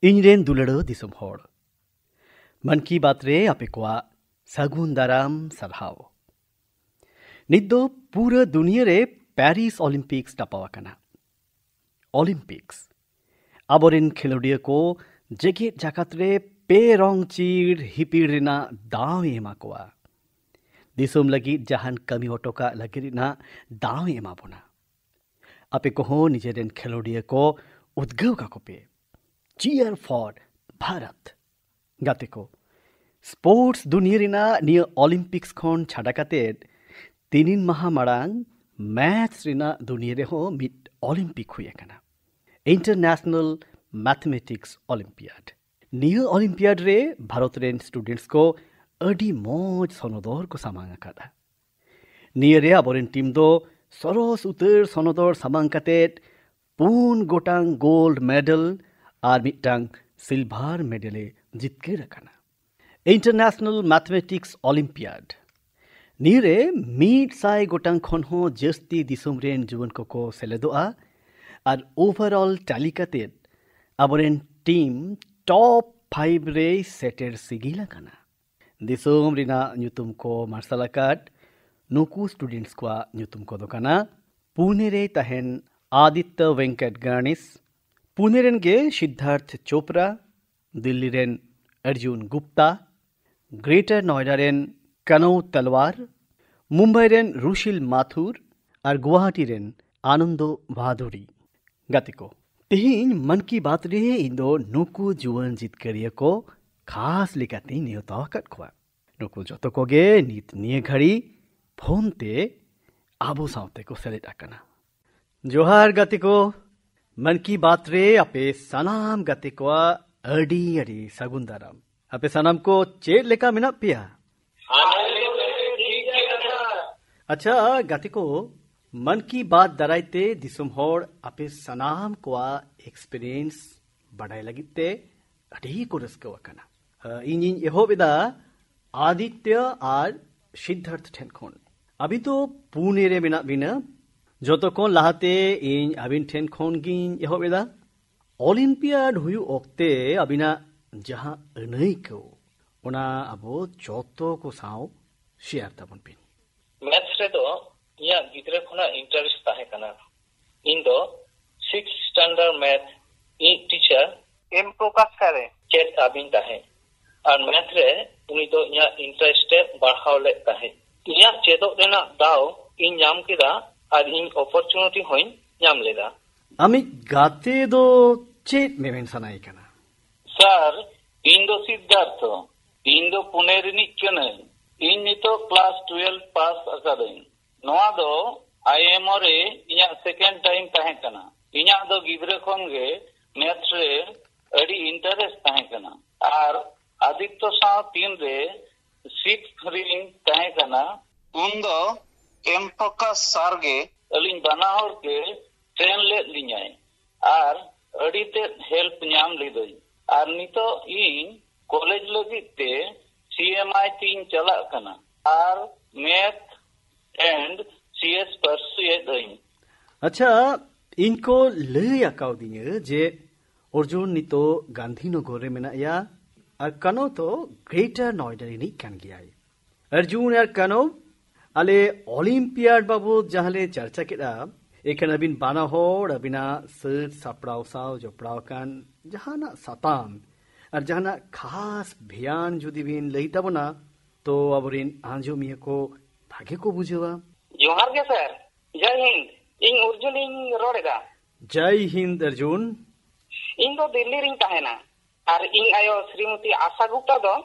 ᱤᱧᱨᱮᱱ ᱫᱩᱞᱟᱹᱲᱟᱹ ᱫᱤᱥᱚᱢ ᱦᱚᱲ, ᱢᱚᱱ ᱠᱤ ᱵᱟᱛ ᱨᱮ ᱟᱯᱮ ᱠᱚᱣᱟᱜ ᱥᱟᱹᱜᱩᱱ ᱫᱟᱨᱟᱢ ᱥᱟᱨᱦᱟᱣ। ᱱᱤᱛ ᱫᱚ ᱯᱩᱨᱟᱹ ᱫᱩᱱᱤᱭᱟᱹ ᱨᱮ ᱯᱮᱨᱤᱥ ᱚᱞᱤᱢᱯᱤᱠᱥ ᱴᱟᱯᱟᱣ ᱟᱠᱟᱱᱟ। ᱚᱞᱤᱢᱯᱤᱠᱥ ᱟᱵᱚᱨᱮᱱ ᱠᱷᱮᱞᱳᱰᱤᱭᱟᱹ ᱠᱚ ᱡᱮᱜᱮᱫ ᱡᱟᱠᱟᱛ ᱨᱮ ᱯᱮ ᱨᱚᱝ ᱪᱤᱨ ᱦᱤᱯᱤᱲ ᱨᱮᱱᱟᱜ ᱫᱟᱣ ᱮ ᱮᱢᱟ ᱠᱚᱣᱟ। ᱫᱤᱥᱚᱢ ᱞᱟᱹᱜᱤᱫ ᱡᱟᱦᱟᱱ ᱠᱟᱹᱢᱤ ᱦᱚᱴᱚ ᱠᱟᱜ ᱞᱟᱹᱜᱤᱫ ᱨᱮᱱᱟᱜ ᱫᱟᱣ ᱮ ᱮᱢᱟ ᱵᱚᱱᱟ। ᱟᱯᱮ ᱠᱚᱦᱚᱸ ᱱᱤᱡᱮᱨᱮᱱ ᱠᱷᱮᱞᱳᱰᱤᱭᱟᱹ ᱠᱚ ᱩᱫᱽᱜᱟᱹᱣ ᱠᱟᱠᱚ ᱯᱮ। Cheer for Bharat। गाते को स्पोर्ट्स दुनिया रिना निया ओलंपिक्स खोन छाड़ा कातेड 3 माह मारांग मैथ्स रिना दुनिया रे हो मिट ओलंपिक हुए कना इंटरनेशनल मैथमेटिक्स ओलंपियाड। निया ओलंपियाड रे भारत रेन स्टूडेंट्स को अडी मौज सोनोदर को सामांग कादा। निया रे आबोरेन टीम दो सरोस उतर सोनोदर सामांग कातेड 4 गोटांग गोल्ड मेडल और मिटांग सिल्वर मेडले जितकेर अकाना। इंटरनेशनल मैथमेटिक्स ओलंपियाड नीरे 100 गोटांग खन हो जस्ती दिसुम रेन जुवन को सेलेदोआ और ओवरऑल तालिकाते आबोरेन टीम टॉप 5 रे सेटेर सिगिला काना। दिसुम रिना न्यूतुम को मार्शल नुकु स्टूडेंट्स को न्यूतुम को दोकाना पुणे रे तहन आदित्य वेंकट गणेश, पुणे रेन गे सिद्धार्थ चोपड़ा, दिल्ली रेन अर्जुन गुप्ता, ग्रेटर नोएडा रेन कनौ तलवार, मुंबई रेन रुशिल माथुर और गुवाहाटी रेन आनंदो भादुरी। गातिको तेहिन मन की बात रे इंदो नुकु जुवन जितकरिया को खास लिकाती नियता कट खोआ। नुकु जतो कोगे नित निये घड़ी फोन ते आबो सावते को सेलेक्ट आकना। जोहार गातिको मन की बात रे अपे सनाम गाते को अडी अडी सगुन दाराम। अपे सनाम को चेड लेका मिना पिया। अच्छा गाते को मन की बात दराइते दिसुम होड़ अपे सनाम को एक्सपीरियंस बढ़ाई लगिते अडी को रस्को वकना। इन एहो बिदा आदित्य और सिद्धार्थ ठेन खोन अभी तो पुणे रे मिना बिना जोतो को लाहते इन अबिन ठेन खोन गिन एहो बेदा ओलंपियाड हुयु ओक्ते अबिना जहां अनई को ओना अबो जोतो को साव शेयर तबन पिन। मैथ्स रे दो या गिद्रे खोना इंटरेस्ट ताहे कना। इन दो 6 स्टैंडर्ड मैथ इ टीचर एम प्रकाश करे चेत अबिन ताहे और मैथ रे उनी तो या इंटरेस्ट बढ़ाव ले ताहे। या चेदो रेना दाव इन नाम किदा और इन अपॉर्चुनिटी होइन नाम लेदा। अमी गाते दो चेत मेमेन सनाई कना। सर इन दो सिद्धार्थ इन दो पुणे रिनिक कने इन नितो क्लास 12 पास अकादई नोआ दो आईएमओ रे इया सेकंड टाइम ताहे कना। इया दो गिद्रे खोन गे मैथ्स रे अडी इंटरेस्ट ताहे कना और आदित्य साव टीम रे 6 रिंग ताहे कना। उन दो एम प्रकाश सर गे अलिन बनाहर के ट्रेन ले लिኛय और अडी ते हेल्प ᱧᱟᱢ ᱞᱤᱫᱟᱹᱧ और नितो इन कॉलेज लगित ते सीएमआई तीन चला कना और मैथ एंड सीएस परसुएदኝ। अच्छा इनको लय आकाव दिए जे अर्जुन नितो गांधीनगर रे मेनाया और कनो तो ग्रेटर नोएडा रे कान गियाय। अर्जुन और कनो आले ओलंपियाड बाबू जहाले चर्चा केदा एखन अबिन बाना होड़ अबिना सर सापड़ाव साव जपड़ाव कान जहाना साताम और जहाना खास भियान जुदी बिन लईता बना तो अबरिन आंजोमिया को भागे को बुझेवा। जोहार के सर जय हिंद इन अर्जुन इन रोडेगा। जय हिंद अर्जुन। इन दो दिल्ली रिंग ताहेना और इन आयो श्रीमती आशा गुप्ता दो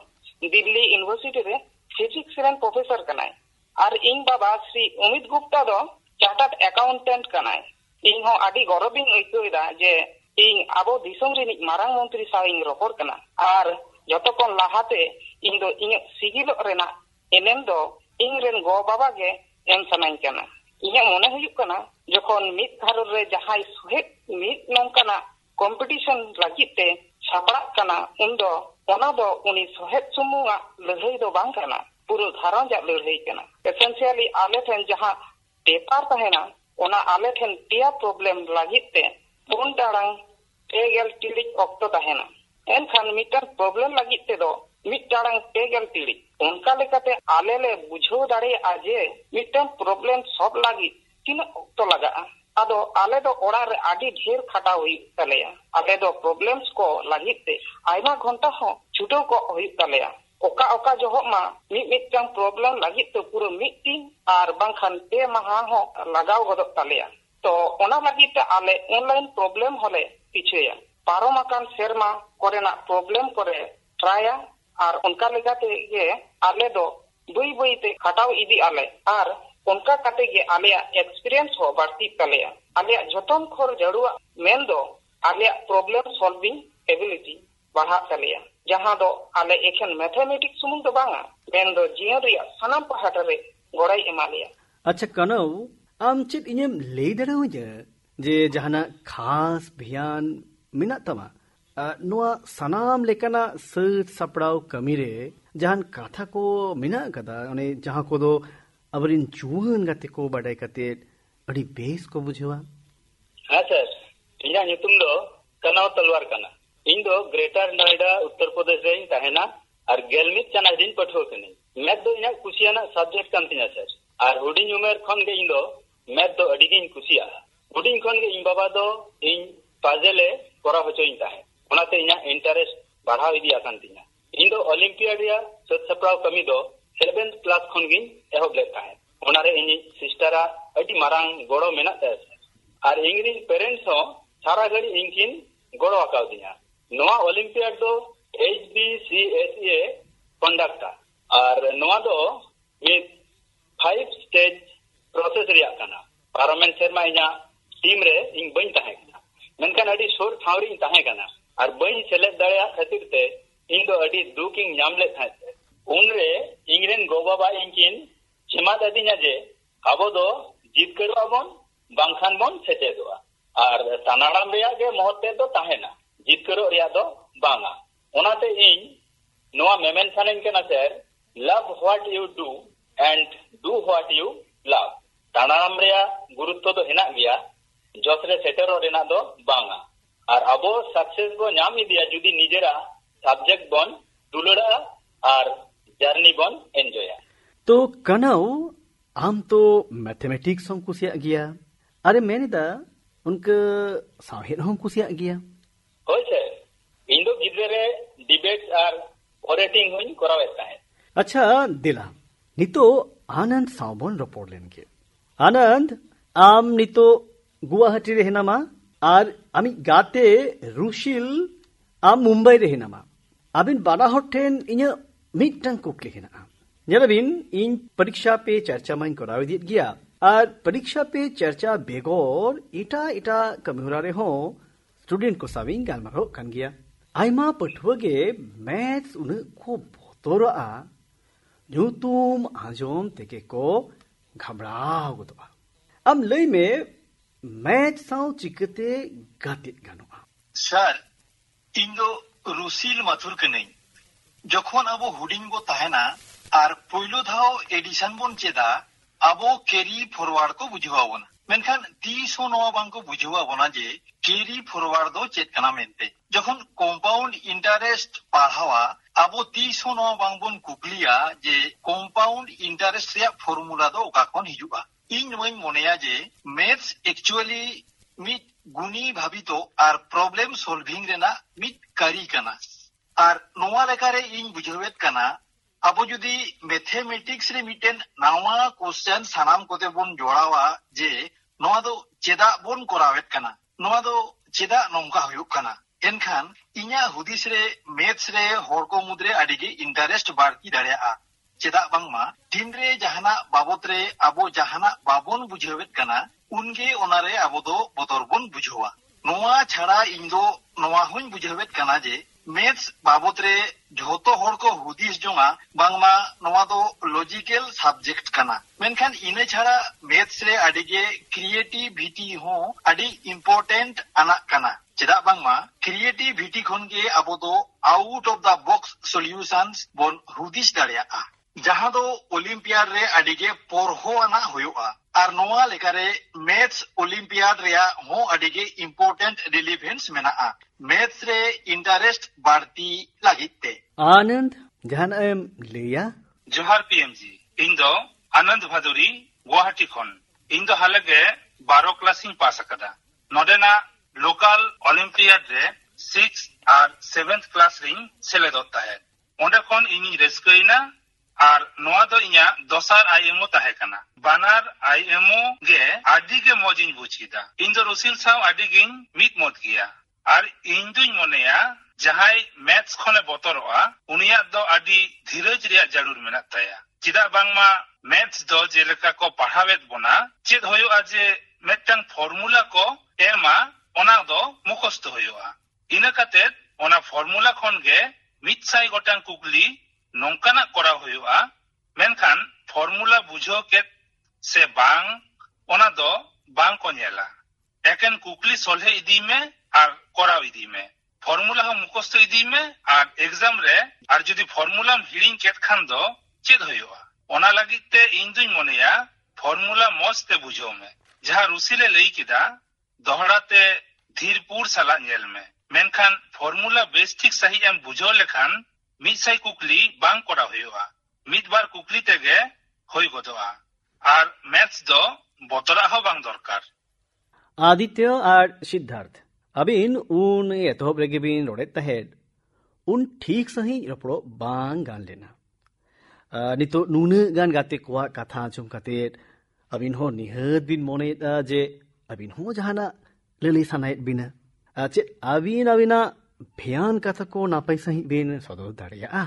दिल्ली यूनिवर्सिटी रे फिजिक्स रेन प्रोफेसर कनाय और इन बाबा श्री अमित गुप्ता दो चार्टर्ड अकाउंटेंट कनाय। इन हो आडी गौरविन अइकोइदा जे इन आबो दिसम रे मारांग मंत्री साव इन रपोर कना और जतो को लाहाते इन दो इन सिगिलो रेना एनेम दो इन रेन गो बाबा के एम सनाई कना। इया मने हुयु कना जखन मित धारो रे जहाई सुहेत मित नंकना कंपटीशन लागिते सापड़ा कना उन दो ओना दो उनी सुहेत सुमुआ लड़ाई दो बांग कना पूरा धारण जा लड़ाई कना। एसेंशियली आले ठेन जहां पेपर तहेना ओना आले ठेन पिया प्रॉब्लम लागिते 3 टाड़ांग 3 टिलिक ऑक्टो तहेना एनखान मिटन प्रॉब्लम लगित ते दो मिट टाड़ांग पेगल तिड़ी उनका लेकाते आले ले बुझो दाड़े आजे मिटन प्रॉब्लम सब लगित तीन तो लगा आदो आले दो ओड़ा रे आडी ढेर खटा हुई तलेया आले दो प्रॉब्लम्स को लगित ते आयमा घंटा हो छुटो को हुई तलेया ओका ओका जोहो मा मिटन प्रॉब्लम लगित तो पूरा मिटिंग आर बांखान पे महा हो लगाव गदक तलेया तो ओना लगित आले ऑनलाइन प्रॉब्लम होले पिछेया पारोमाकान सेरमा कोरेना प्रॉब्लम करे ट्राया आर उनका लेकाते ये आले दो बुई बुई ते खटाव इदी आले आर उनका काते गे आले एक्सपीरियंस हो बढ़ती तलेया आले जतन खोर जड़ुआ मेन दो आले प्रॉब्लम सॉल्विंग एबिलिटी बढ़ा तलेया जहां दो आले एखन मैथमेटिक्स सुमुंग दो बांगा मेन दो जीवन रिया सनाम पहाड़ रे गोड़ाई एमालिया अच्छा कनौ आम चित इनेम लई दड़ाव जे जहाना खास भियान मिना तमा नोआ सनाम लेकना सत सपड़ाव कमीरे जहान काथा को मिना कदा ओने जहां को दो अबरिन जुवन गते को बड़ाई कते अड़ी बेस को बुझवा हां सर इना ᱧᱩᱛᱩᱢ दो कनाव तलवार कना इन दो ग्रेटर नोएडा उत्तर प्रदेश रे तहना और गेलमित चना दिन पठो कने मैथ दो इना कुसियाना सब्जेक्ट कान तिना सर और हुडिंग उमेर खन गे इन दो मैथ दो अडी गिन कुसिया हुडिंग खन गे इन बाबा दो इन पाजेले करा होचोइन ताहे ओनाते इना इंटरेस्ट बढ़ाव इदी आकान तिना इन दो ओलंपियाड या सत सप्राव कमी दो 7th क्लास खन गिन एहोब ले ताहे ओनारे इन सिस्टरा अडी मारांग गोड़ो मेना ताहे और इंग्री पेरेंट्स हो सारा गड़ी इंकिन गोड़ो आकाव दिया नोआ ओलंपियाड दो HBCSA कंडक्टा और नोआ दो विद 5 स्टेज प्रोसेस रिया काना पार्लियामेंट सेरमा इना टीम रे इन बइन ताहे मेनखान अडी सोर ठावरी ताहे काना और बइन सेलेक्ट दाया खातिर ते इन दो अडी दुकिंग नामले थाते उनरे इंग्रेन गोबाबा इंकिन छिमा दादिना जे आबो दो जीत करवाबन बांखान बन सेचेदोआ और सानाराम रिया गे महत्ते दो ताहेना जीत करो रिया दो बांगा ओनाते इन नोआ मेमेन सानेन केना sir love what you do and do what you love सानाराम रिया गुरुत्व दो हेना गया जोसरे सेटरो रेना दो बांगा और अबो सक्सेस बो नाम इदिया जुदी निजेरा सब्जेक्ट बन दुलड़ा और जर्नी बन एंजॉय तो कनौ आम तो मैथमेटिक्स हम कुसिया गया अरे मैंने दा उनके साहित्य हम कुसिया गया होय सर इन दो गिदरे डिबेट्स और ओरेटिंग होइन करावेता है अच्छा दिला नितो आनंद सावबन रिपोर्ट लेन के आनंद आम नितो गुवाहाटी रे हेनामा और आमी गाते रुशिल आम मुंबई रे हेनामा आबिन बाना होठेन इन्या मिटन कुकली हेना जराबिन इन परीक्षा पे चर्चा माइन करावे दित गया और परीक्षा पे चर्चा बेगोर इटा इटा कमिहुरा रे हो स्टूडेंट को साविंग गालमारो कान गया आइमा पठुगे मैथ्स उन को बोतोरा ᱧᱩᱛᱩᱢ आंजोम तेके को घबराव गदवा आम लई में मैच साव चिकते गातित गानोआ सर इन दो रुसिल माथुर कनै जखन अबो हुडिंग बो ताहेना आर पयलो धाव एडिशन बन चेदा अबो कैरी फॉरवर्ड को बुझवावना मेनखान 300 नवा बांग को बुझवावना जे कैरी फॉरवर्ड दो चेत कना मेनते जखन कॉम्पाउंड इंटरेस्ट पढ़ावा अबो 300 नवा बांग बन कुकलिया जे कॉम्पाउंड इंटरेस्ट रे फॉर्मूला दो ओका कोन हिजुबा इन मोइन मोनेया जे मैथ्स एक्चुअली मिट गुनी भाबितो आर प्रॉब्लम सॉल्विंग रेना मिट करी कना आर नोवा लेकारे इन बुझवेत कना अब जुदी मैथमेटिक्स रे मिटेन नावा क्वेश्चन सानाम कोते बोन जोड़ावा जे नोवा दो चेदा बोन कोरावेत कना नोवा दो चेदा नोंका हुयुक कना एनखान इन्या हुदिस रे मैथ्स रे हर को मुद्रे अडिगे इंटरेस्ट बाड़ती दाड़ेया चेदा बांगमा दिन रे जहाना बाबत रे आबो जहाना बाबोन बुझेवेत कना उनगे ओनारे आबो दो बोतर बोन बुझवा नोवा छाड़ा इन दो नोवा हुन बुझेवेत कना जे मैथ्स बाबत रे झोतो हर को हुदिस जोंगा बांगमा नोवा दो लॉजिकल सब्जेक्ट कना मेनखान इने छाड़ा मैथ्स रे अडिगे क्रिएटिविटी हो अडी इंपोर्टेंट आना कना चेदा बांगमा क्रिएटिविटी खन गे आबो दो out of the box solutions बोन हुदिस दाड़ेया जहां दो ओलंपियाड रे अडिगे पोरहो आना हुआ और नोआ लेकारे मैथ्स ओलंपियाड रे हो अडिगे इम्पोर्टेंट रिलेवेंस मेना मैथ्स रे इंटरेस्ट बढ़ती लगिते आनंद जहान एम लिया जोहार पीएमजी इन दो आनंद भादुरी गुवाहाटी खन इन दो हालगे 12 क्लास इन पास अकदा नोडेना लोकल ओलंपियाड रे 6 और 7th क्लास रिंग सेलेदोत ताहे ओंडे खन इनी रेस्कइना और नोआ दो इया दोसार आईएमओ ताहे कना बानार आईएमओ गे आदि के मोजिन बुचिदा इन दो रुसिल साव आदि गिन मित मत गिया और इन दुई मोनेया जहाय मैथ्स खने बतरवा उनिया दो आदि धीरज रिया जरूर मेना ताया चिदा बांगमा मैथ्स दो जेलेका को पढ़ावेत बोना चेद होयो जे मेटन फॉर्मूला को एमा ओना दो मुखस्त होयोआ इना काते ओना फॉर्मूला खन गे मितसाई गोटां कुकली नोंकाना कोरा हुआ मेनखान फॉर्मूला बुझो के से बांग ओना दो बांग को नेला एकेन कुकली सोल्हे इदी में और कोरा इदी में फॉर्मूला हो मुखस्त इदी में और एग्जाम रे और जदि फॉर्मूला हिडिंग केत खान दो चेद हुआ ओना लगिते इन दुई मोनेया फॉर्मूला मस्ते बुझो में जहां रुसिले लई किदा दोहराते धीरपुर सला नेल में मेनखान फॉर्मूला बेस ठीक सही एम बुझो लेखान मिसाई कुकली बांग कोरा हुआ मिद बार कुकली तेगे होई गदोआ और मैथ्स दो बतरा हो बांग दरकार आदित्य और सिद्धार्थ अबिन उन एतोहब रेगे बिन रोड़े तहेड उन ठीक सही रपड़ो बांग गान लेना नितो नुने गान गाते कोआ कथा आंचम काते अबिन हो निहद बिन मोने जे अबिन हो जहाना लली सानायत बिना चे अबिन अबिना भेयान कथा को नापाई सही बिन सदो दाड़िया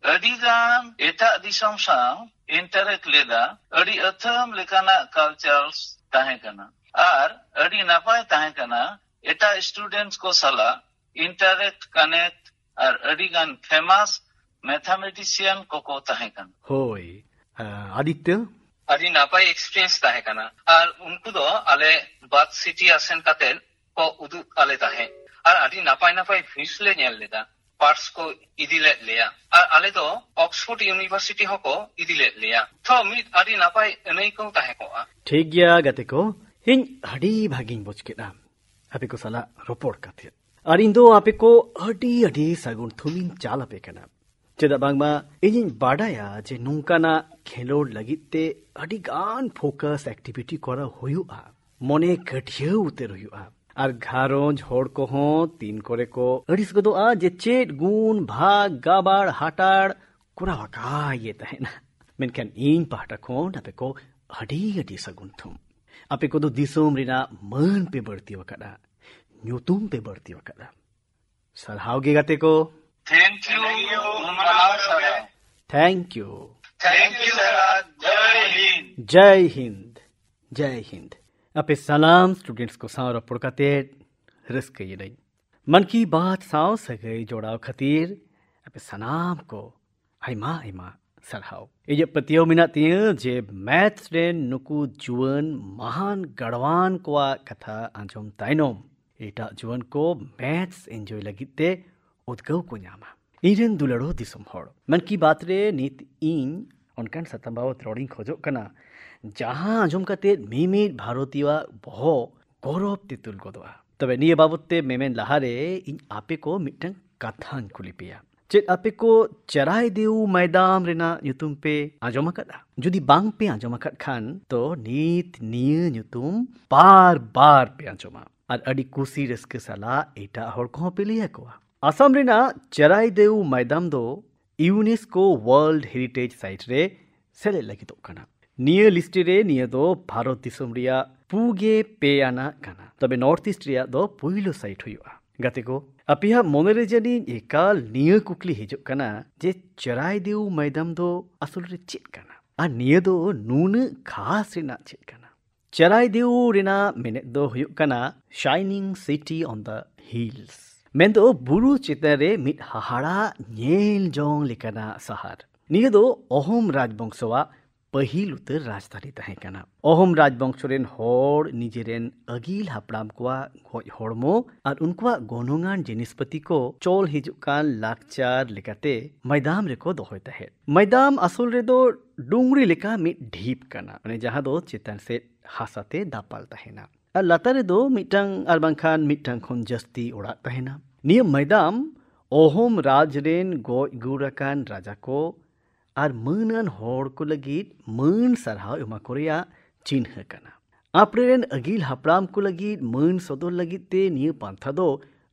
अडिगान एटा दिसम साव इंटरेक्ट लेदा अडी अथम लेकाना कल्चर्स ताहे कना और अडी नापाय ताहे कना एटा स्टूडेंट्स को सला इंटरेक्ट कनेक्ट और अडिगान फेमस मैथमेटिशियन को ताहे कना होय आदित्य अडी नापाय एक्सपीरियंस ताहे कना और उनको दो आले बात सिटी आसन काते को उदु आले ताहे और अडी नापाय नापाय फिसले नेल लेदा पार्ट्स को इदिले लिया और आले तो ऑक्सफोर्ड यूनिवर्सिटी हो को इदिले लिया तो मित अडी नापाय एनै को ताहे को ठीक गया गते को हिन हडी भागिन बोच के नाम आपे को सला रिपोर्ट काते और इन दो आपे को अडी अडी सगुन थुमिन चाल आपे कना चेदा बांगमा इजिन बाडाया जे नुंकाना खेलोड लगिते अडी गान फोकस एक्टिविटी करा होयुआ मने कटिया उतर होयुआ और घारोंज होड़ को हो तीन कोरे को अड़िस को दो आ जे चेट गुण भाग गाबाड़ हाटाड़ कुरा वका ये तहेना मेनखान इन पहाटा खोन आपे को अडी अडी सगुन थुम आपे को दो दिसोम रिना मन पे बढ़ती वकड़ा न्यूतुम पे बढ़ती वकड़ा सरहावगे गाते को thank you thank you sir जय हिंद जय हिंद जय हिंद आपे सलाम स्टूडेंट्स को साव रपड़ काते रिस्क ये नहीं मन की बात साव सगई जोड़ाव खतीर आपे सनाम को आइमा आइमा सरहाव ये प्रतियो मिना तिय जे मैथ्स रे नुकु जुवन महान गढ़वान कोआ कथा आंजम ताइनोम एटा जुवन को मैथ्स एंजॉय लगिते उद्गव को न्यामा इरेन दुलड़ो दिसम होड़ मन की बात रे नीत इन उनकान सतंबावत रोडिंग खोजो कना जहां आंजम काते मिमिट भारतीय बहो गौरव तितुल गोदवा तबे निये बाबते मेमेन लहारे इन आपे को मिटन कथान कुलिपिया चेत आपे को चराय देउ मैदाम रेना ᱧᱩᱛᱩᱢ पे आंजम अकदा जुदी बांग पे आंजम अकद खान तो नीत निये ᱧᱩᱛᱩᱢ बार बार पे आंजमा और अडी कुसी रस्के साला एटा हर को पे लिया को असम रेना चराय देउ मैदाम दो यूनेस्को वर्ल्ड हेरिटेज साइट रे सेले लगी तो कना निये लिस्ट रे निये दो भारत दिसम रिया पुगे पे आना कना तबे नॉर्थ ईस्ट रिया दो पुइलो साइट हुआ गाते को अपिया मोनेरे जनी एकाल निये कुकली हिजुक कना जे चराय देउ मैदाम दो असुल रे चेत कना आ निये दो नून खास रेना चेत कना चराय देउ रेना मेने दो हुयुक कना shining city on the hills main दो बुरु चितरे मिट हाहाड़ा नेल जोंग लेकना सहार निये दो अहोम राजवंशवा पहिल उतर राजधानी तहें कना। अहोम राजवंश रेन होड़ निजेरेन अगिल हापड़ाम कोआ गoj होड़मो और उनकुआ गोनोंगान जिनिसपति को चोल हिजुकान लाकचार लेकाते मैदाम रेको दोहोय तहे। मैदाम असुल रे दो डुंगरी लेका मिट ढीप कना माने जहां दो चेतन से हासाते दापाल तहेना और लातार रे दो मिटंग आर बांखान मिटंग खन जस्ती ओड़ा तहेना। निय मैदाम अहोम राज रेन गoj गुराकान राजा को और मनान होड़ को लगी मन सरहाव एमा कोरिया चिन्ह कना। आपरेन अगिल हापड़ाम को लगी मन सदर लगी ते निय पांथा दो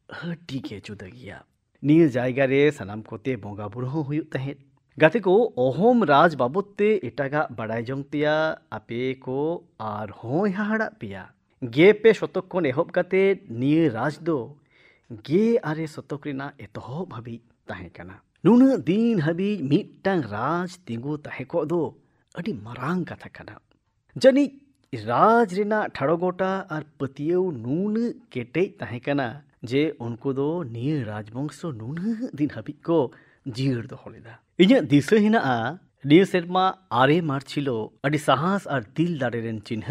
अडी के जुदा गिया। निय जायगा रे सनाम कोते बोंगा बुरो हुयुग तहे। गाते को अहोम राज बाबते एटागा बड़ाय जंगतिया आपे को आर होय हाड़ा पिया। गे पे शतक कोन एहब काते निय राज दो गे आरे शतक रेना एतहब हाबी तहे कना। नुना दिन हाबी मिटटांग राज तिंगु तहे को दो अडी मारांग कथा कना। जनी राज रेना ठाड़ोगोटा और पतियौ नून केटेज तहे कना जे उनको दो निय राजवंश नूना दिन हाबी को जीर दोहो लेदा। इᱧᱟᱹᱜ दिशा हिनाआ निय सेरमा आरे मार्चिलो अडी साहस और दिल दाड़े रेन चिन्ह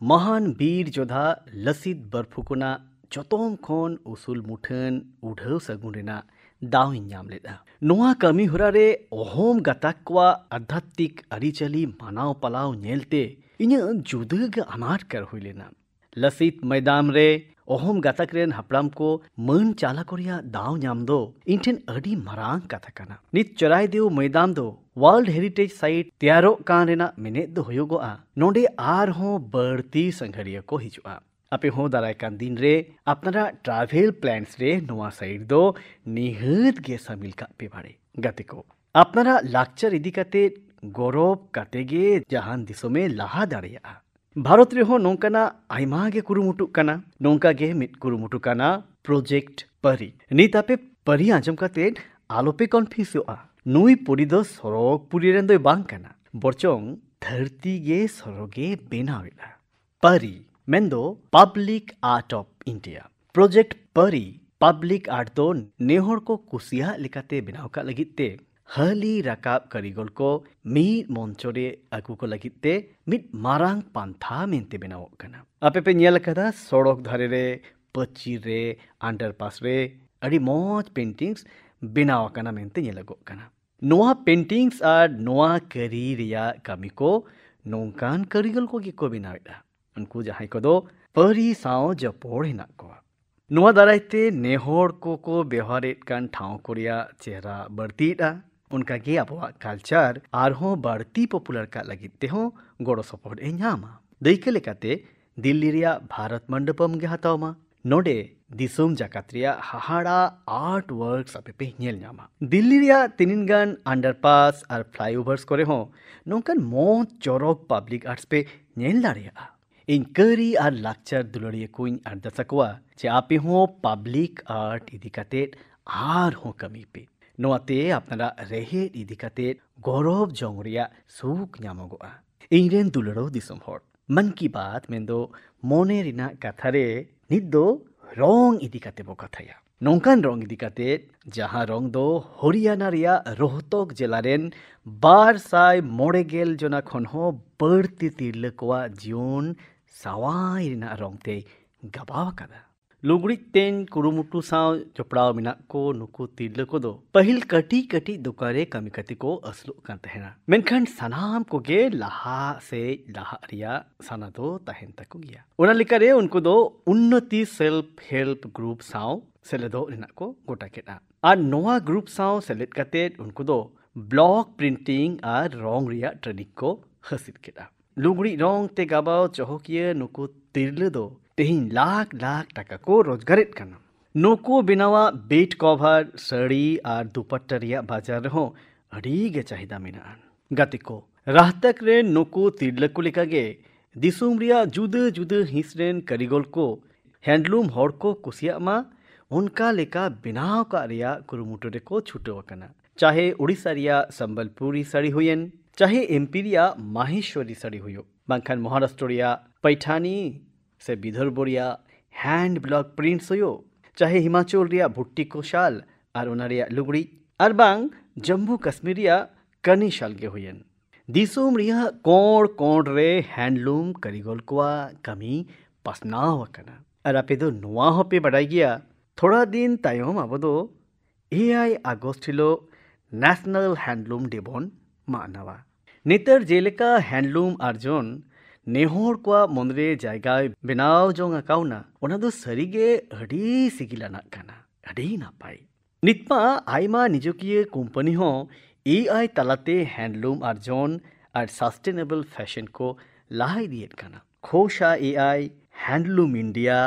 महान वीर जोधा लसित बरफुकुना जतोम खोन उसूल मुठन उढ़ाव सगुन रेना दाव नाम लेदा। नोआ कमी होरा रे अहोम गाताक कोआ आध्यात्मिक अरिचली मानाव पलाव नेलते इᱧᱟᱹᱜ जुदा गे अनाट कर हुई लेना। लसित मैदान रे अहोम गाताक रेन हापड़ाम को मन चाला कोरिया दाव नाम दो इनठेन अडी मारांग कथा कना। नित चराय देव मैदान दो वर्ल्ड हेरिटेज साइट तैयारो कान रेना मेनेद दो होयोगोआ। नोंडे आर हो बड़ती संघरिया को हिजुआ। आपे हो दाराय कान दिन रे अपनारा ट्रैवल प्लान्स रे नोआ साइड दो निहत गे शामिल का पे बाड़े। गाते को अपनारा लाक्चर इदी काते गौरव काते गे जहान दिसों में लाहा दाड़िया। भारत रे हो नोंकाना आयमा गे कुरुमुटु काना। नोंका गे मिट कुरुमुटु काना प्रोजेक्ट परी। नित आपे परी आंजम काते आलोपे कन्फ्यूज होआ। नुई पुरी दो सरक पुरी रेन दो बांग काना बरचोंग धरती गे सरोगे बेनावेला। परी मेंदो public art of India. Project PARI public art दो नेहर को कुसिया लेकाते बनाव का लगिते हली राकाब कारीगल को मीट मंचोरे अगु को लगिते मिट मारांग पांथा मेनते बनाव कना। आपे पे नेल कदा सड़क धारे रे पचीर रे अंडरपास रे अडी मौज पेंटिंग्स बनाव कना मेनते नेलगो कना। नोआ पेंटिंग्स आर नोआ करी रिया कामी को नोंकान कारीगल को गे को बनावेदा। उनको जहां को दो परी साव जपोड़ हिना को नोआ दारायते नेहर को व्यवहारेट कान ठाव कोरिया चेहरा बढ़तीड़ा उनका गे आबोआ कल्चर आरहों बढ़ती पॉपुलर का लगिते हो गोड़ो सपोर्ट ए ᱧᱟᱢᱟ। दैके लेकाते दिल्ली रिया भारत मंडपम गे हतावमा। नोडे दिसोम जाकात रिया हाहाड़ा आर्ट वर्क्स आपे पे नेल ᱧᱟᱢᱟ। दिल्ली रिया तिनिनगान अंडरपास और फ्लाईओवर्स करे हो नोंकान मौज चोरक पब्लिक आर्ट्स पे नेल दाड़िया। इन करी और लाक्चर दुलड़िया कुछ अर्दसकुआ जे आपे हो पब्लिक आर्ट इदी काते आर हो कमी पे नोआते अपनारा रेहेड इदी काते गौरव जोंगरिया सुख ᱧᱟᱢᱚᱜᱚᱜᱼᱟ। इनरेन दुलड़ो दिसोम होड़ मन की बात मेंदो मोने रिना कथा रे नित दो रंग इदी काते बो कथाया। नोंकान रंग इदी काते जहां रंग दो हरियाणा रिया रोहतक जिला रेन 250 जना खन हो बढ़ती तिरले कोआ जीवन सवाई रिना रंगते गबाव कदा। लुगड़ी तेन कुरुमुटु साव चपड़ाव मिना को नुकु तिरले को दो पहिल कटी कटी दुकारे कमी कति को असलो कान तहेना। मेनखान सनाम को गे लाहा से लाहा रिया साना दो तहेन तको गिया। ओना लेकारे उनको दो उन्नति सेल्फ हेल्प ग्रुप साव सेलेदो रिना को गोटा केटा और नोआ ग्रुप साव सेलेट काते उनको दो ब्लॉक प्रिंटिंग और रंग रिया ट्रेनिंग को हासिल केटा। लुगड़ी रंग ते गाबाव चहोकिया नुकु तिरले दो तेहिन लाख लाख टाका को रोजगारेट कना। नुकु बिनावा बेड कवर साड़ी और दुपट्टा रिया बाजार हो अड़ी गे चाहिदा मेनान। गाते को राहतक रे नुकु तिरले को लेका गे दिसुम रिया जुदा जुदा हिस रेन कारीगल को हैंडलूम होड़ को कुसिया मा उनका लेका बिनाव का रिया कुरुमुटु रे को छुटो कना। चाहे उड़ीसा रिया संबलपुरी साड़ी हुयन चाहे एमपी रिया माहेश्वरी साड़ी हुयो बांखान महाराष्ट्र रिया पैठानी से विदर्भ रिया हैंड ब्लॉक प्रिंट्स हुयो चाहे हिमाचल रिया भुट्टी को शाल और उना रिया लुगड़ी और बांग जम्मू कश्मीर रिया कनी शाल गे हुयन। दिसोम रिया कोड़ कोड़ रे हैंडलूम कारीगल कोआ कमी पसनाव अकना और आपे दो नुआ हो पे बढ़ाई गया थोड़ा दिन तायोम अब दो AI August Hilo national handloom day বন মানাवा নিতর জেলেকা হ্যান্ডলুম আর্জন নেহর কোয়া মন্দ্রে জায়গায় বেনাও জং আকাউনা ওনা দো সরিগে আডি সিগিলানা কানা আডি নাপাই নিতমা আইমা নিজকিয়ে কোম্পানি হ AI তালাতে হ্যান্ডলুম আর্জন আর সাস্টেনেবল ফ্যাশন কো লাহাই দিয়েত কানা খোশা AI হ্যান্ডলুম ইন্ডিয়া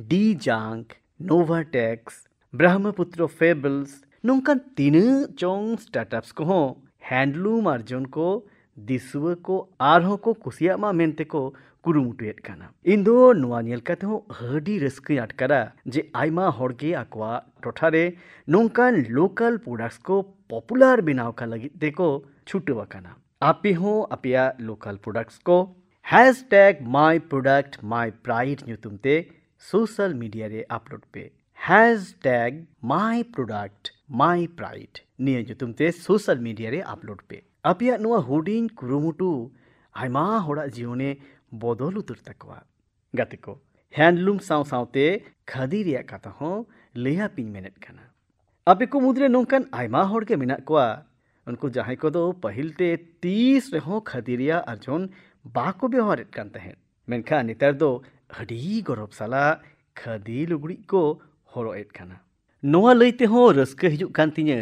ডি জাঙ্ক নোভাটেক্স ब्रह्मपुत्र फेबल्स नोंकान तीन चोंग स्टार्टअप्स को हैंडलूम अर्जन को दिसुआ को आरहों को कुसिया मा मेनते को कुरुमुटुएट काना इंदो नुआ नेल काते हो हडी रस्के अटकरा जे आइमा हड़के आकवा टोठारे नोंकान लोकल प्रोडक्ट्स को पॉपुलर बनाव का लगी देखो छुटवा काना आपे हो अपिया लोकल प्रोडक्ट्स को #myproductmypride न्यूतुमते सोशल मीडिया रे अपलोड पे #myproductmypride निये ᱧᱩᱛᱩᱢᱛᱮ सोशल मीडिया रे अपलोड पे अपिया नुआ हुडिंग कुरुमुटु आइमा होड़ा जीवने बदल उतर तकवा गाते को हैंडलूम साव सावते खादी रिया कथा हो लेया पिन मेनेट काना आपे को मुद्रे नोंकान आइमा होड़ के मेना कोआ उनको जहां को दो पहिलते 30 रेहो खादी रिया अर्जुन बाको व्यवहार कान तहेन मेनखा नितर दो हडी गरब साला खादी लुगड़ी को हरोएट काना नोआ लईते हो रस्के हिजुक कान तिᱧ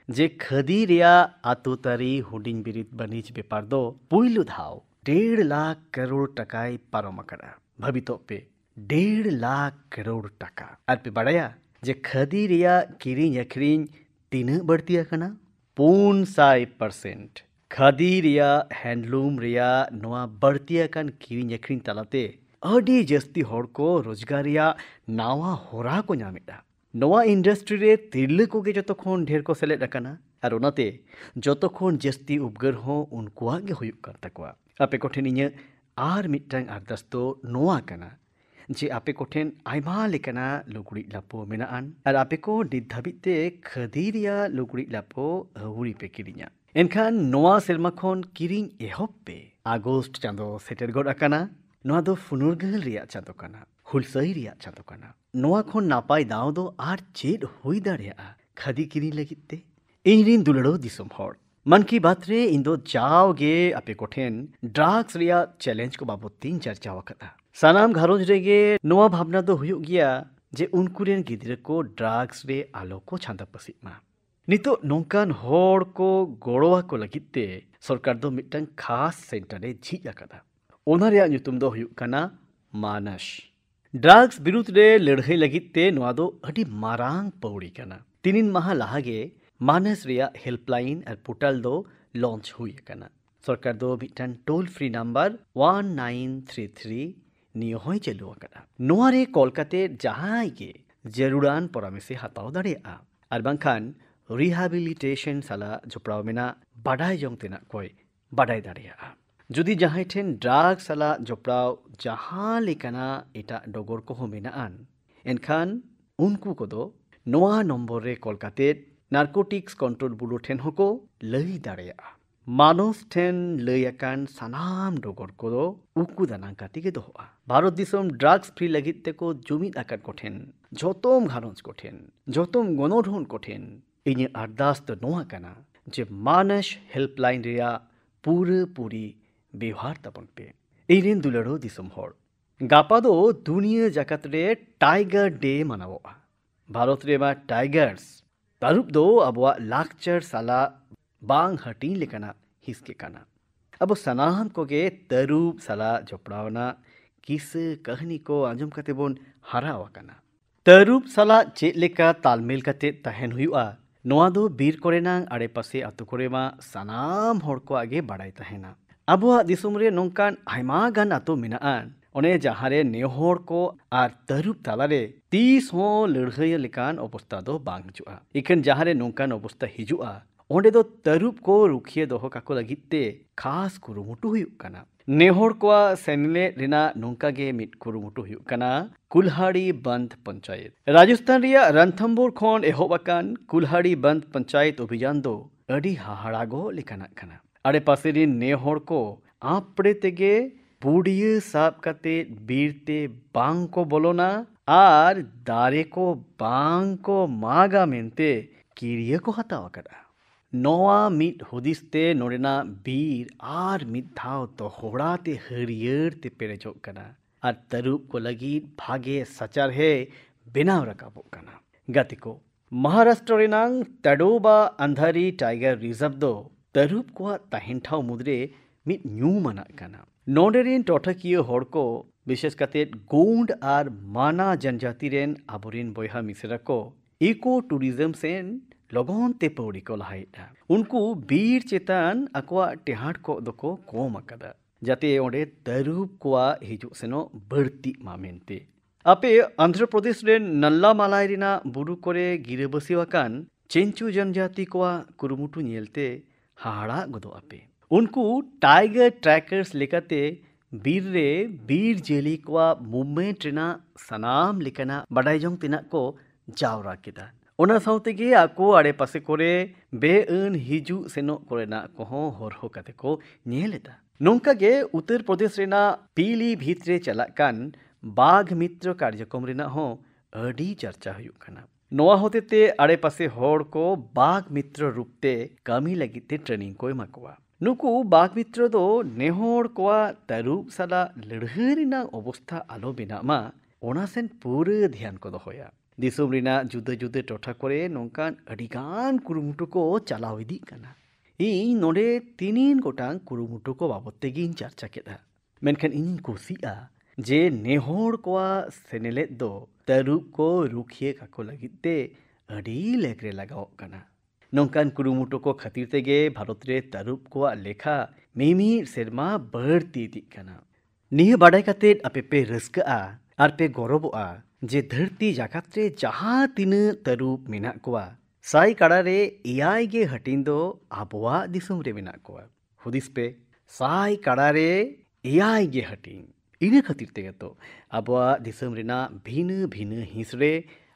जे खादी रिया आतोतारी हुडिंग बिरित बनिज बेपार दो पुइलु धाव 1.5 लाख करोड़ टकाय पारम अकड़ा भाबितो पे 1.5 लाख करोड़ टका आर पे बड़ाया जे खादी रिया किरिñ अखरिñ तीन बढ़ती अकना 400% खादी रिया हैंडलूम रिया नोआ बढ़ती अकन किरिñ अखरिñ तलाते अडी जस्ती हड़ को रोजगार रिया नावा होरा को ᱧᱟᱢᱮᱫᱟ नोआ इंडस्ट्री रे तिरले को गे जतखोन ढेर को सेलेद अकना आर ओनाते जतखोन जस्ती उपगर हो उनकुआ गे हुयुक कान तकवा आपे कोठेन इᱧ आर मिटटांग अरदास तो नोआ कना जे आपे कोठेन आइमा लेकना लुगड़ी लापो मेनाआन आर आपे को नित धाबिते खादी रिया लुगड़ी लापो हउरी पे किरिña एनखान नोआ सेरमा खोन किरिñ एहब पे আগস্ট चांदो सेटेर गड अकना नोआ दो फुनुरगल रिया चांदो कना हुलसई रिया चांदो कना नोआ खोन नापाय दाव दो आर चेड हुई दाड़िया खादी किरिñ लगिते इनरिन दुलड़ो दिसम हड़ मन की बात रे इंदो जाओगे आपे कोठेन ड्रग्स रिया चैलेंज को बाबत तीन चर्चा वकता सानाम घरोज रेगे नोआ भावना दो हुयुग गिया जे उनकुरेन गिद्रे को ड्रग्स रे आलो को छांदा पसिमा नितो नोंकान हड़ को गोड़वा को लगिते सरकार दो मिटन खास सेंटर रे झिज अकदा ओना रिया ᱧᱩᱛᱩᱢ दो हुयुग कना मानस ड्रग्स विरुद्ध रे लड़ाई लगिते नोआ दो अडी मारांग पौड़ी कना तीन माह लागे मानस रिया हेल्पलाइन और पोर्टल दो लॉन्च हुई कना सरकार दो mitten toll free number 1933 neo होय चलु कना नोआ रे कोलकाते जहां के जरूरान परामर्श हताव दाड़ेया और बांखान रिहैबिलिटेशन साला जोपड़ाव मेना बाडाय जंग तेना कोय बाडाय दाड़ेया जुदी जहां ठेन ड्रग्स साला जोपड़ाव जहां लेकना एटा डगर को मेनाआन एनखान उनको को दो नोआ नम्बर रे कोलकाते नार्कोटिक्स कंट्रोल ब्यूरो ठेन होको लई दाड़ेया मानस ठेन लईयाकान सानाम डगर को दो उकु दाना काटी के दोआ भारत दिसम ड्रग्स फ्री लगित ते को जुमिद आकाट को ठेन जोतोम घारंज को ठेन जोतोम गणोढोन को ठेन इने अरदास तो नोआ कना जे मानस हेल्पलाइन रिया पूरे पूरी व्यवहार तबन पे इरेन दुलड़ो दिसम हड़ गापा दो दुनिया जाकात रे टाइगर डे मनावोआ भारत रे मा टाइगर्स तारुप दो अबवा लाक्चर साला बांग हटी लेकना हिसके कना अब सनाहन को गे तरुप साला जोपड़ावना किस कहानी को आंजम कते बोन हरावा कना तरुप साला चेक लेका तालमेल कते तहन हुआ नोआ दो बीर कोरेनांग आड़े पासे अतु कोरेमा सनाम हड़ को आगे बढ़ाई तहना अबवा दिसुम रे नोंकान आइमा गान अतु मेनाआन ओने जहारे नेहर को आर तरुप तालारे 30 हो लड़हय लेकान अवस्था दो बांग हिजुआ इखन जहारे नोंकान अवस्था हिजुआ ओंडे दो तरुप को रुखिए दोहो काको लगिते खास कुरुमुटु हुयुग कना नेहर को सेनले रिना नोंका गे मिट कुरुमुटु हुयुग कना कुल्हाड़ी बंद पंचायत राजस्थान रिया रणथंबोर खोन एहोबाकान कुल्हाड़ी बंद पंचायत अभियान दो अडी हाहाड़ागो लेकाना कना आड़े पासे रे ने हड़ को आपड़े तेगे बुढ़िया साब काते बीरते बांग को बोलोना आर दारे को बांग को मागा मेनते किरिया को हतावा करा नोआ मिट हुदिसते नोरेना बीर आर मिट धाव तो होड़ाते हरियर ते पेरेजो कना आर तरुप को लगी भागे सचार है बेनाव रकाबो कना गति को महाराष्ट्र रेनांग तडोबा अंधारी टाइगर रिजर्व दो तरुप को ताहिन ठाव मुद्रे मिट न्यू मना कना नोडेरिन टोठकियो हड़ को विशेष कते गोंड आर माना जनजाति रेन आबोरिन बोयहा मिसरा को इको टूरिज्म सेन लगन ते पौड़ी को लहाइटा उनको बीर चेतान अकवा टेहाट को दको कोम अकदा जाते ओंडे तरुप को हिजु सेनो बढ़ती मामेनते आपे आंध्र प्रदेश रेन नल्ला मालाय रिना बुरु करे गिरेबसिवाकान चेंचू जनजाति को कुरुमुटु नेलते हाड़ा गदो आपे उनको टाइगर ट्रैकर्स लेकाते बीर रे बीर जेली को मूवमेंट रेना सनाम लेकाना बडाई जोंग तिना को जावरा केदा ओना साउते गे आको आड़े पासे कोरे बेअन हिजु सेनो कोरेना कोहो हरहो काते को नेलेदा नोंका गे उत्तर प्रदेश रेना पीली भीतरे चलाकान बाघ मित्र कार्यक्रम रेना हो अडी चर्चा हुयुग खाना नोआ होतेते आड़े पासे हड़ को बाघ मित्र रूपते कामी लगिते ट्रेनिंग को एमाकोआ नुकु बाघ मित्र दो नेहड़ को तरुप साला लड़हरिना अवस्था आलो बेनामा ओना सेन पूरे ध्यान को दोहोया दिसोम रिना जुदा जुदा टोठा करे नोंकान अडिगान कुरुमुटु को चलाव इदी कना ᱤᱧ ᱱᱚᱰᱮ ᱛᱤᱱᱤᱱ ᱜᱚᱴᱟᱝ ᱠᱩᱨᱩᱢᱩᱴᱩ ᱠᱚ ᱵᱟᱵᱚᱫ ᱛᱮᱜᱤᱧ ᱪᱟᱨᱪᱟ ᱠᱮᱫᱟ ᱢᱮᱱᱠᱷᱟᱱ ᱤᱧᱤᱧ ᱠᱩᱥᱤᱜᱼᱟ ᱡᱮ ᱱᱮᱦᱚᱲ ᱠᱚᱣᱟᱜ ᱥᱮᱱᱮᱞᱮᱫ ᱫᱚ ᱛᱟᱹᱨᱩᱵ ᱠᱚ ᱨᱩᱠᱷᱤᱭᱟᱹ ᱠᱟᱠᱚ ᱞᱟᱹᱜᱤᱫ ᱛᱮ ᱟᱹᱰᱤ ᱞᱮᱠᱨᱮ ᱞᱟᱜᱟᱣᱚᱜ ᱠᱟᱱᱟ ᱱᱚᱝᱠᱟᱱ ᱠᱩᱨᱩᱢᱩᱴᱩ ᱠᱚ ᱠᱷᱟᱹᱛᱤᱨ ᱛᱮᱜᱮ ᱵᱷᱟᱨᱚᱛ ᱨᱮ ᱛᱟᱹᱨᱩᱵ ᱠᱚᱣᱟᱜ ᱞᱮᱠᱷᱟ ᱢᱤᱢᱤᱫ ᱥᱮᱨᱢᱟ ᱵᱟᱹᱲᱛᱤ ᱤᱫᱤᱜ ᱠᱟᱱᱟ ᱱᱤᱭᱟᱹ ᱵᱟᱰᱟᱭ ᱠᱟᱛᱮᱫ ᱟᱯᱮ ᱯᱮ ᱨᱟᱹᱥᱠᱟᱹᱜᱼᱟ ᱟᱨ ᱯᱮ ᱜᱚᱨᱚᱵᱚᱜᱼᱟ ᱡᱮ ᱫᱷᱟᱹᱨᱛᱤ ᱡᱟᱠᱟᱛ ᱨᱮ ᱡᱟᱦᱟᱸ ᱛᱤᱱᱟᱹᱜ ᱛᱟᱹᱨᱩᱵ ᱢᱮᱱᱟᱜ ᱠᱚᱣᱟ साई काड़ा रे एआई गे हटिन दो आबोआ दिसुम रे मेना कोआ हुदिस पे साई काड़ा रे एआई गे हटिन इने खातिर तेगे तो आबोआ दिसुम रेना भिन भिन हिंस रे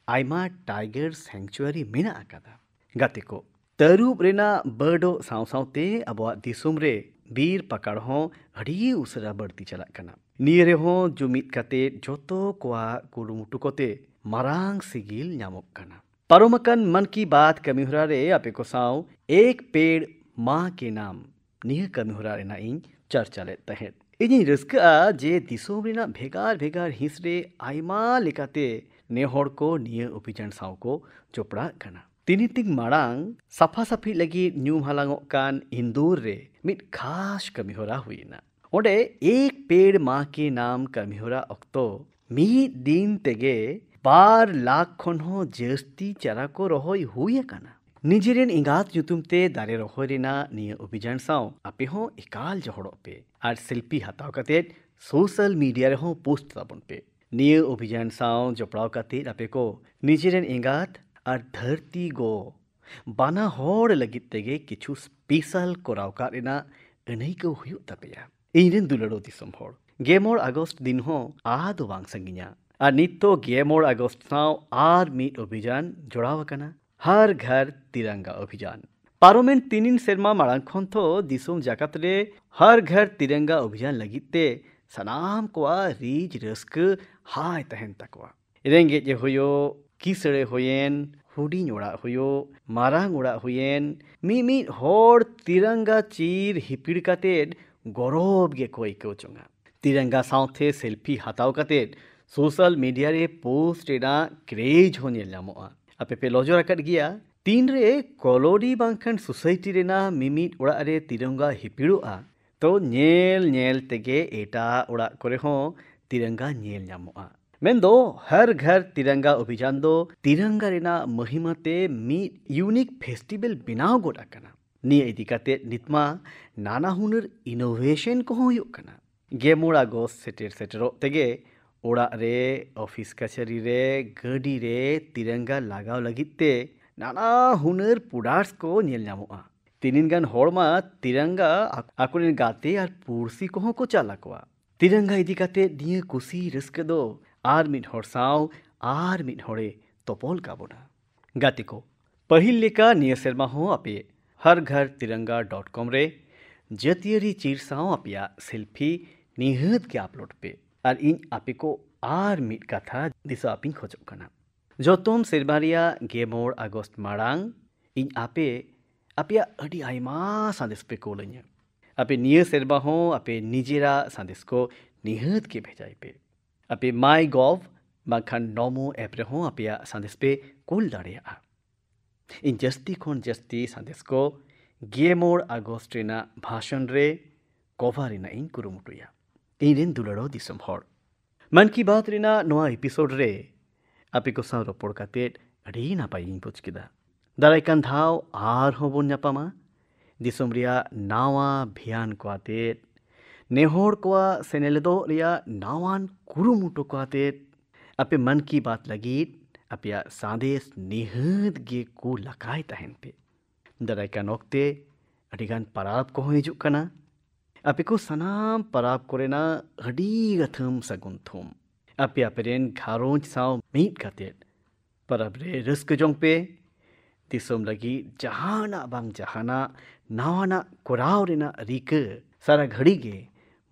आयमा टाइगर सैंक्चुअरी मेना आकादा गाते को तरुब रेना बर्डो साव सावते आबोआ दिसुम रे बीर पकड़ हो अड़ी उसरा बढ़ती चला कना निये रे हो जुमित काते जोतो कोआ कुरुमुटु कोते मारांग सिगिल न्यामोक कना पारोमकन मन की बात कमिहुरा रे आपे को साव एक पेड़ माँ के नाम निह कमिहुरा रे ना इन चर्चा ले तहेत इनी रस्का जे दिसोम रेना भेगार भेगार हिंस रे आयमा लेकाते नेहड़ को निय अभियान साव को चोपड़ा कना तिनितिक माड़ांग सफा सफी लगी न्यूम हलांगो कान इंदौर रे मिट खास कमिहुरा हुईना ओंडे एक पेड़ माँ के नाम कमिहुरा अक्तो मीद दिन तेगे 12 लाख खन हो जस्ती चारा को रहोय हुई काना निजेरेन इंगात युतुम ते दारे रहोय रेना निय अभियान साव आपे हो एकाल जहड़ो पे आर सेल्फी हताव काते सोशल मीडिया रे हो पोस्ट ताबन पे निय अभियान साव जपड़ाव काते आपे को निजेरेन इंगात आर धरती गो बाना होड़ लगित तेगे किछु स्पेशल कोराव का रेना अनई को हुयु तपेया इरेन दुलड़ो दिसम होड़ 11 अगस्त दिन हो आदो वांग संगिया और नितो 11 अगस्त साव आर मीट अभियान जोड़ाव कना हर घर तिरंगा अभियान पार्लियामेंट तीनिन सेरमा माड़ांग खन तो दिसोम जाकात रे हर घर तिरंगा अभियान लगिते सनाम कोआ रीज रस्क हाय तहन तकवा रेंगे जे होयो किसड़े होयेन हुडिंग ओड़ा होयो मारांग ओड़ा होयेन मिमी होड़ तिरंगा चीर हिपिड़ कातेड गौरव गे कोई को चोंगा तिरंगा साथे सेल्फी हताव कातेड सोशल मीडिया रे पोस्ट रेना क्रेज हो नेल ᱧᱟᱢᱚᱜᱼᱟ आपे पे लॉजर अकट गया तीन रे कॉलोनी बांखन सोसाइटी रेना मिमिट ओड़ा रे तिरंगा हिपिड़ोआ तो नेल नेल तेगे एटा ओड़ा करे हो तिरंगा नेल ᱧᱟᱢᱚᱜᱼᱟ मेंदो हर घर तिरंगा अभियान दो तिरंगा रेना महिमाते मिट यूनिक फेस्टिवल बिनाव गोड़ा कना निये इदी काते नितमा नाना हुनर इनोवेशन को हुयुग कना 11 अगस्त सेटेरो तेगे ओड़ा रे ऑफिस कचहरी रे गडी रे तिरंगा लगाव लगिते नाना हुनर पुडार्स को नेल ᱧᱟᱢᱚᱜᱼᱟ तीनिन गान होड़मा तिरंगा आकुरेन गाते आर पुरसी को को चाला कोआ तिरंगा इदी काते निये कुसी रस्क दो आर मिट होड़ साव आर मिट होड़े तोपोल काबोना गाते को पहिल लेका निये सेरमा हो आपे हर घर तिरंगा .com रे जतियारी चिर साव अपया सेल्फी निहत के अपलोड पे और इन आपे को आर मिट कथा दिशा अपिंग खोजो कना जोतोम सेरबारिया 14 अगस्त मारांग इन आपे अपया अडी आयमा संदेश पे कोलanya आपे निये सेरबा हो आपे निजेरा संदेश को निहत के भेजाई पे आपे माई गॉव बाखान नोमो ऐप रे हो अपया संदेश पे कोल दाड़ेया इन जस्ती खोन जस्ती संदेश को 14 अगस्त रेना भाषण रे कवर रेना इन कुरुमुटुया इन रेन दुलड़ो दिसम हर मन की बात रेना नोआ एपिसोड रे आपे को साव रोपड़ काते अडी नापाय इन बुझ किदा दारायकान धाव आर होबोन ᱧᱟᱯᱟᱢᱟ दिसम रिया नावा भियान को आते नेहोर को सेनेलेदो रिया नावान कुरुमुटु को आते आपे मन की बात लगी अपया सादेश निहत गे को लकाय तहन पे दारायकान ओक्ते अडिगान पराब को हिजुक कना आपे को सनाम पराब कोरेना अडी गथम सगुन थुम आपे आपेरेन घारोंज साव मीट काते परब रे रस्क जोंग पे दिसम लगी जहाना बांग जहाना नावाना कोराव रेना रिका सारा घड़ी गे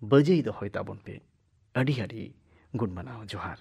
बजे दो होय ताबोन पे अडी अडी गुड मनाओ जोहार